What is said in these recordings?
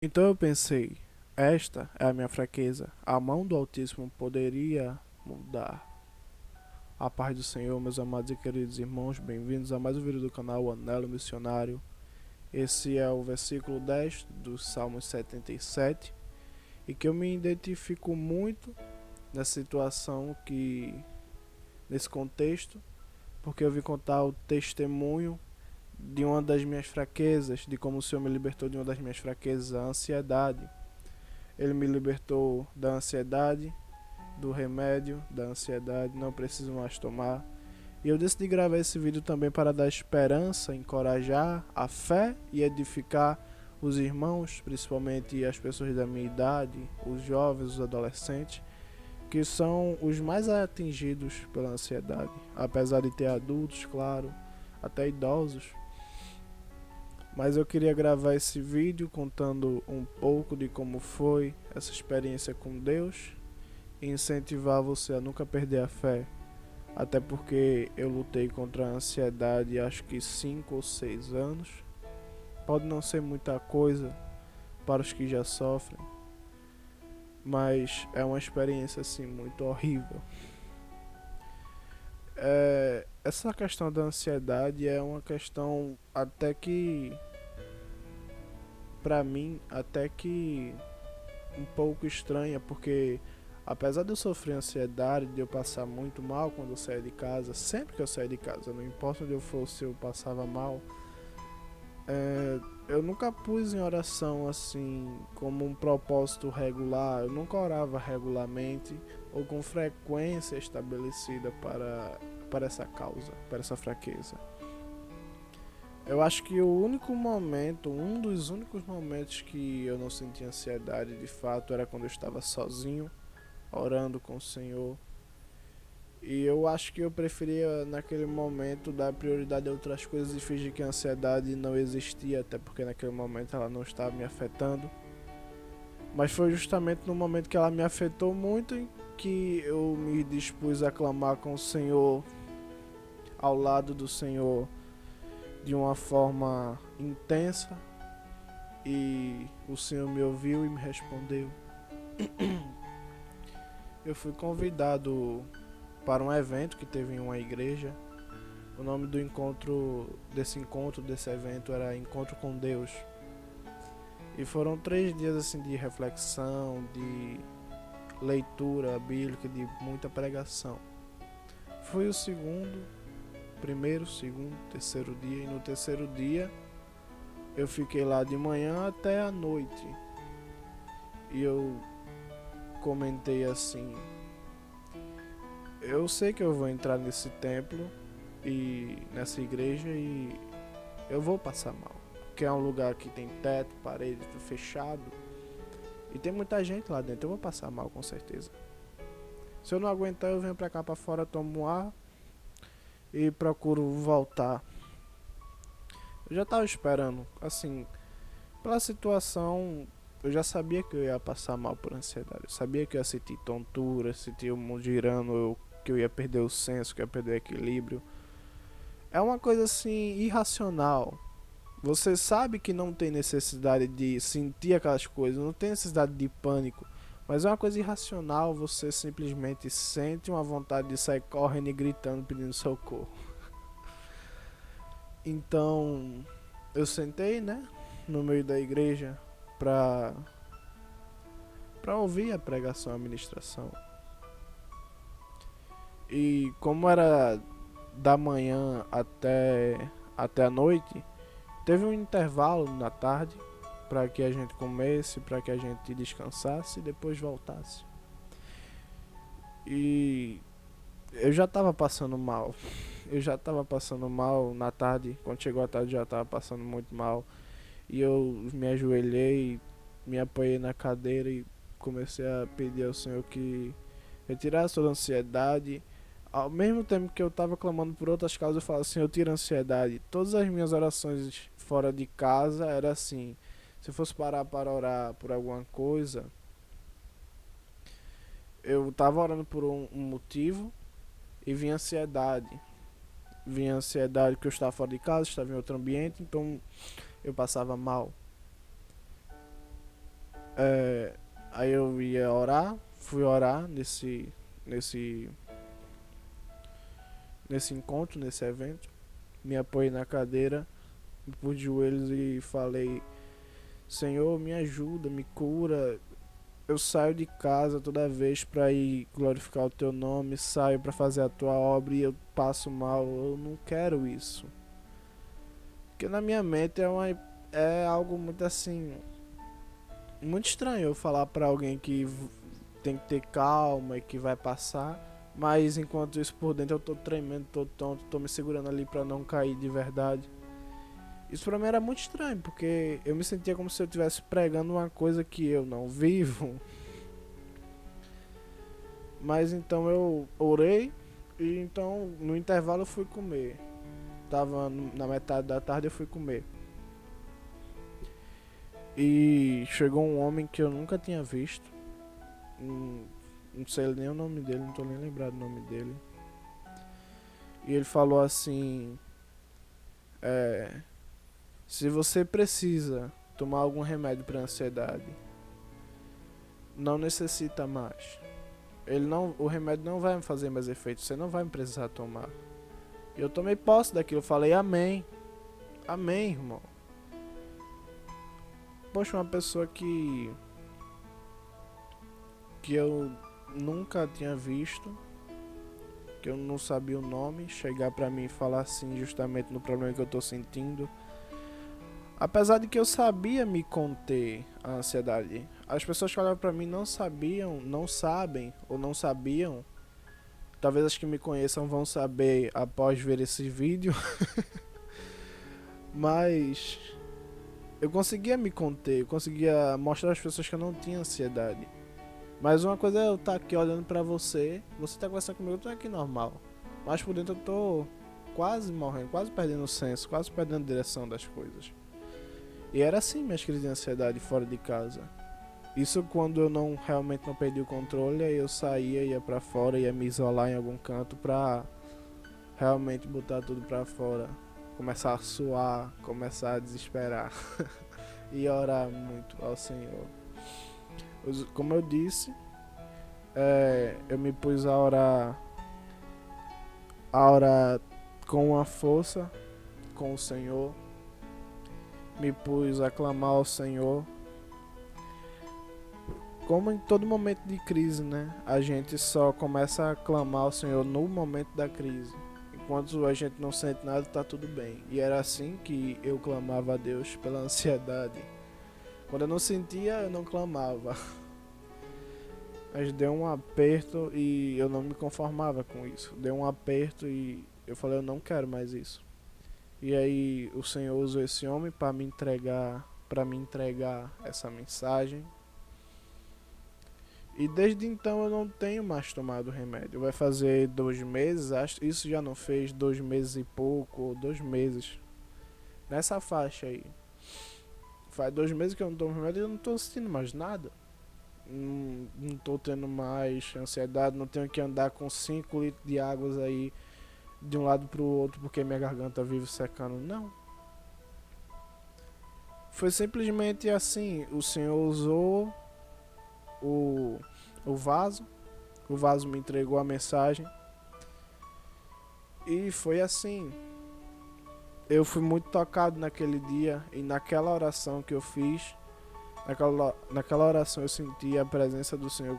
Então eu pensei, esta é a minha fraqueza. A mão do Altíssimo poderia mudar. A paz do Senhor, meus amados e queridos irmãos, bem-vindos a mais um vídeo do canal Anelo Missionário. Esse é o versículo 10 do Salmo 77 e que eu me identifico muito nessa situação nesse contexto, porque eu vim contar o testemunho de uma das minhas fraquezas, de como o Senhor me libertou de uma das minhas fraquezas, a ansiedade. Ele me libertou da ansiedade, do remédio da ansiedade, não preciso mais tomar. E eu decidi gravar esse vídeo também para dar esperança, encorajar a fé e edificar os irmãos, principalmente as pessoas da minha idade, os jovens, os adolescentes, que são os mais atingidos pela ansiedade. Apesar de ter adultos, claro, até idosos. Mas eu queria gravar esse vídeo contando um pouco de como foi essa experiência com Deus e incentivar você a nunca perder a fé. Até porque eu lutei contra a ansiedade acho que 5 ou 6 anos. Pode não ser muita coisa para os que já sofrem, mas é uma experiência assim muito horrível. Essa questão da ansiedade é uma questão até que, pra mim, até que um pouco estranha, porque apesar de eu sofrer ansiedade, de eu passar muito mal quando eu saía de casa, sempre que eu saía de casa, não importa onde eu fosse, eu passava mal. Eu nunca pus em oração assim como um propósito regular, eu nunca orava regularmente ou com frequência estabelecida para essa causa, para essa fraqueza. Eu acho que o único momento, um dos únicos momentos que eu não sentia ansiedade de fato era quando eu estava sozinho, orando com o Senhor. E eu acho que eu preferia naquele momento dar prioridade a outras coisas e fingir que a ansiedade não existia, até porque naquele momento ela não estava me afetando. Mas foi justamente no momento que ela me afetou muito em que eu me dispus a clamar com o Senhor, ao lado do Senhor, de uma forma intensa, e o Senhor me ouviu e me respondeu. Eu fui convidado para um evento que teve em uma igreja. O nome do desse evento era Encontro com Deus. E foram 3 dias assim de reflexão, de leitura bíblica, de muita pregação. Foi o primeiro, segundo, terceiro dia, e no terceiro dia eu fiquei lá de manhã até a noite. E eu comentei assim: eu sei que eu vou entrar nesse templo e nessa igreja e eu vou passar mal, porque é um lugar que tem teto, parede, tudo fechado e tem muita gente lá dentro. Eu vou passar mal com certeza. Se eu não aguentar, eu venho pra cá pra fora, tomo um ar e procuro voltar. Eu já tava esperando, assim, pela situação. Eu já sabia que eu ia passar mal por ansiedade. Eu sabia que eu ia sentir tontura, sentir o mundo girando, que eu ia perder o senso, que eu ia perder o equilíbrio. É uma coisa assim irracional. Você sabe que não tem necessidade de sentir aquelas coisas, não tem necessidade de pânico, mas é uma coisa irracional. Você simplesmente sente uma vontade de sair correndo e gritando pedindo socorro. Então eu sentei, né, no meio da igreja pra, pra ouvir a pregação, a ministração. E como era da manhã até a noite, teve um intervalo na tarde para que a gente comesse, para que a gente descansasse e depois voltasse. E eu já tava passando mal. Eu já tava passando mal na tarde. Quando chegou a tarde, já tava passando muito mal. E eu me ajoelhei, me apoiei na cadeira e comecei a pedir ao Senhor que retirasse toda a ansiedade. Ao mesmo tempo que eu tava clamando por outras causas, eu falava assim: eu tiro a ansiedade. Todas as minhas orações fora de casa era assim: se eu fosse parar para orar por alguma coisa, eu tava orando por um motivo e vinha ansiedade. Vinha ansiedade que eu estava fora de casa, estava em outro ambiente, então eu passava mal. É, aí eu ia orar, fui orar nesse, nesse encontro, nesse evento. Me apoiei na cadeira, me pus de joelhos e falei: Senhor, me ajuda, me cura. Eu saio de casa toda vez para ir glorificar o teu nome, saio para fazer a tua obra e eu passo mal. Eu não quero isso. Porque na minha mente é algo muito assim, muito estranho eu falar para alguém que tem que ter calma e que vai passar, mas enquanto isso por dentro eu tô tremendo, tô tonto, tô me segurando ali para não cair de verdade. Isso pra mim era muito estranho, porque eu me sentia como se eu estivesse pregando uma coisa que eu não vivo. Mas então eu orei e então no intervalo eu fui comer. Tava na metade da tarde, eu fui comer. E chegou um homem que eu nunca tinha visto. Não sei nem o nome dele, não tô nem lembrado do nome dele. E ele falou assim: se você precisa tomar algum remédio para ansiedade, não necessita mais. O remédio não vai me fazer mais efeito, você não vai precisar tomar. E eu tomei posse daquilo, eu falei amém. Amém, irmão. Poxa, uma pessoa que eu nunca tinha visto, que eu não sabia o nome, chegar pra mim e falar assim justamente no problema que eu tô sentindo. Apesar de que eu sabia me conter a ansiedade, as pessoas que olhavam pra mim não sabiam, não sabem ou não sabiam. Talvez as que me conheçam vão saber após ver esse vídeo. Mas eu conseguia me conter, eu conseguia mostrar às pessoas que eu não tinha ansiedade. Mas uma coisa é eu estar aqui olhando pra você, você tá conversando comigo, eu tô aqui normal. Mas por dentro eu tô quase morrendo, quase perdendo o senso, quase perdendo a direção das coisas. E era assim minhas crises de ansiedade fora de casa. Isso quando eu realmente não perdi o controle, aí eu saía, ia pra fora, ia me isolar em algum canto pra realmente botar tudo pra fora. Começar a suar, começar a desesperar e orar muito ao Senhor. Como eu disse, eu me pus a orar com uma força, com o Senhor. Me pus a clamar ao Senhor. Como em todo momento de crise, né? A gente só começa a clamar ao Senhor no momento da crise. Enquanto a gente não sente nada, tá tudo bem. E era assim que eu clamava a Deus pela ansiedade. Quando eu não sentia, eu não clamava. Mas deu um aperto e eu não me conformava com isso. Deu um aperto e eu falei, eu não quero mais isso. E aí o Senhor usou esse homem para me entregar essa mensagem. E desde então eu não tenho mais tomado remédio. Vai fazer 2 meses, acho. Isso já não fez 2 meses e pouco, ou 2 meses. Nessa faixa aí. Faz 2 meses que eu não tomo remédio e eu não tô sentindo mais nada. Não tô tendo mais ansiedade, não tenho que andar com 5 litros de águas aí de um lado pro outro porque minha garganta vive secando. Não. Foi simplesmente assim, o Senhor usou o vaso me entregou a mensagem e foi assim. Eu fui muito tocado naquele dia e naquela oração que eu fiz, naquela oração eu senti a presença do Senhor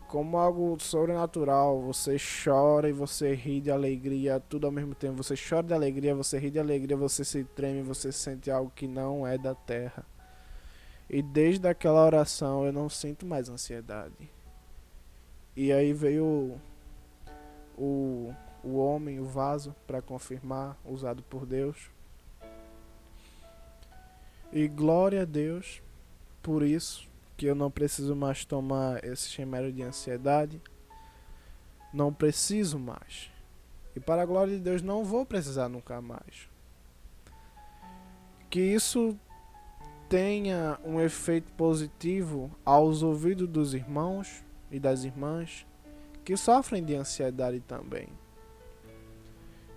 como algo sobrenatural. Você chora e você ri de alegria, tudo ao mesmo tempo. Você chora de alegria, você ri de alegria, você se treme, você sente algo que não é da terra. E desde aquela oração eu não sinto mais ansiedade. E aí veio o homem, o vaso, para confirmar, usado por Deus. E glória a Deus por isso, que eu não preciso mais tomar esse remédio de ansiedade. Não preciso mais. E para a glória de Deus não vou precisar nunca mais. Que isso tenha um efeito positivo aos ouvidos dos irmãos e das irmãs que sofrem de ansiedade também.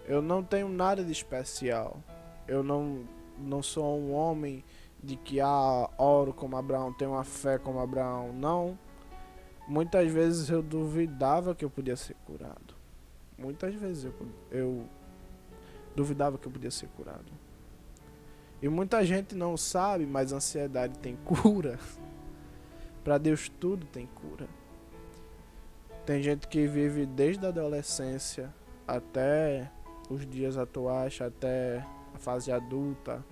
Eu não tenho nada de especial. Eu não sou um homem de que oro como Abraão, tenho uma fé como Abraão. Não. Muitas vezes eu duvidava que eu podia ser curado. Muitas vezes eu duvidava que eu podia ser curado. E muita gente não sabe, mas a ansiedade tem cura. Para Deus tudo tem cura. Tem gente que vive desde a adolescência até os dias atuais, até a fase adulta.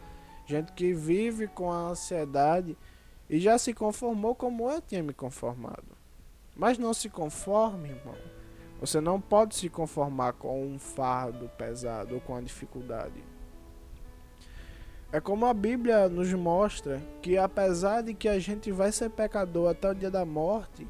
Gente que vive com a ansiedade e já se conformou como eu tinha me conformado. Mas não se conforme, irmão. Você não pode se conformar com um fardo pesado ou com a dificuldade. É como a Bíblia nos mostra que apesar de que a gente vai ser pecador até o dia da morte,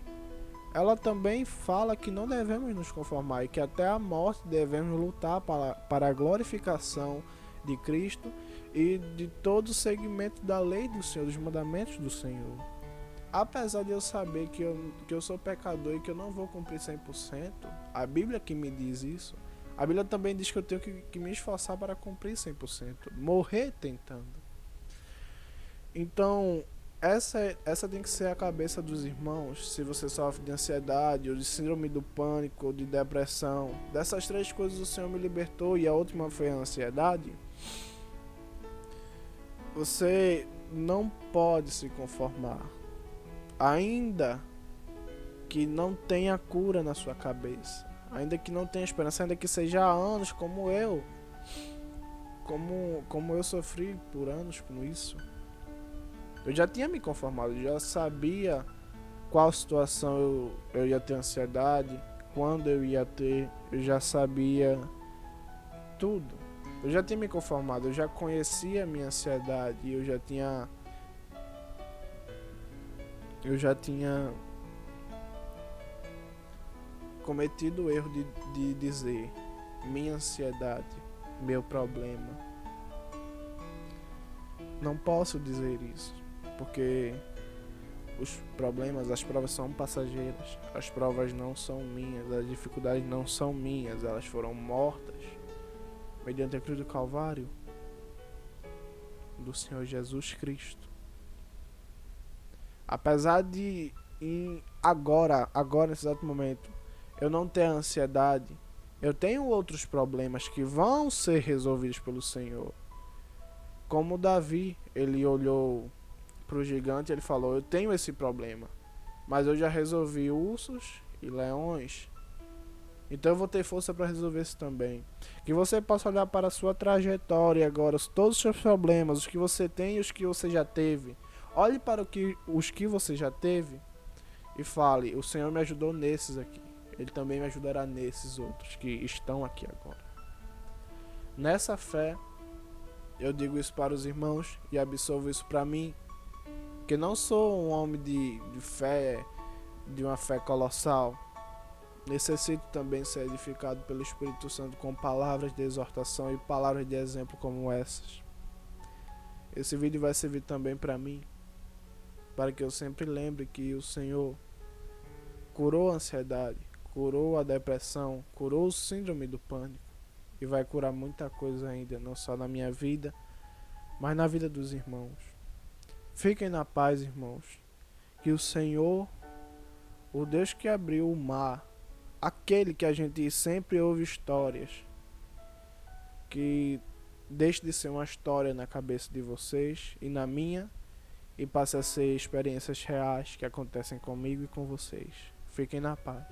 ela também fala que não devemos nos conformar e que até a morte devemos lutar para a glorificação de Cristo e de todo o segmento da lei do Senhor, dos mandamentos do Senhor. Apesar de eu saber que eu sou pecador e que eu não vou cumprir 100%, a Bíblia que me diz isso, a Bíblia também diz que eu tenho que me esforçar para cumprir 100%, morrer tentando. Então, essa tem que ser a cabeça dos irmãos. Se você sofre de ansiedade, ou de síndrome do pânico, ou de depressão, dessas três coisas o Senhor me libertou e a última foi a ansiedade. Você não pode se conformar, ainda que não tenha cura na sua cabeça, ainda que não tenha esperança, ainda que seja há anos como eu sofri por anos com isso. Eu já tinha me conformado, eu já sabia qual situação eu ia ter ansiedade, quando eu ia ter, eu já sabia tudo. Eu já tinha me conformado, eu já conhecia a minha ansiedade, eu já tinha cometido o erro de dizer minha ansiedade, meu problema. Não posso dizer isso, porque os problemas, as provas são passageiras. As provas não são minhas, as dificuldades não são minhas, elas foram mortas mediante a cruz do Calvário do Senhor Jesus Cristo. Apesar de agora nesse exato momento, eu não ter ansiedade, eu tenho outros problemas que vão ser resolvidos pelo Senhor. Como Davi, ele olhou para o gigante e ele falou: eu tenho esse problema, mas eu já resolvi ursos e leões, então eu vou ter força para resolver isso também. Que você possa olhar para a sua trajetória agora, todos os seus problemas, os que você tem e os que você já teve. Olhe para os que você já teve e fale: o Senhor me ajudou nesses aqui, Ele também me ajudará nesses outros que estão aqui agora. Nessa fé, eu digo isso para os irmãos e absolvo isso para mim, que não sou um homem de fé, de uma fé colossal. Necessito também ser edificado pelo Espírito Santo com palavras de exortação e palavras de exemplo como essas. Esse vídeo vai servir também para mim, para que eu sempre lembre que o Senhor curou a ansiedade, curou a depressão, curou o síndrome do pânico e vai curar muita coisa ainda, não só na minha vida, mas na vida dos irmãos. Fiquem na paz, irmãos, que o Senhor, o Deus que abriu o mar, aquele que a gente sempre ouve histórias, que deixe de ser uma história na cabeça de vocês e na minha, e passe a ser experiências reais que acontecem comigo e com vocês. Fiquem na paz.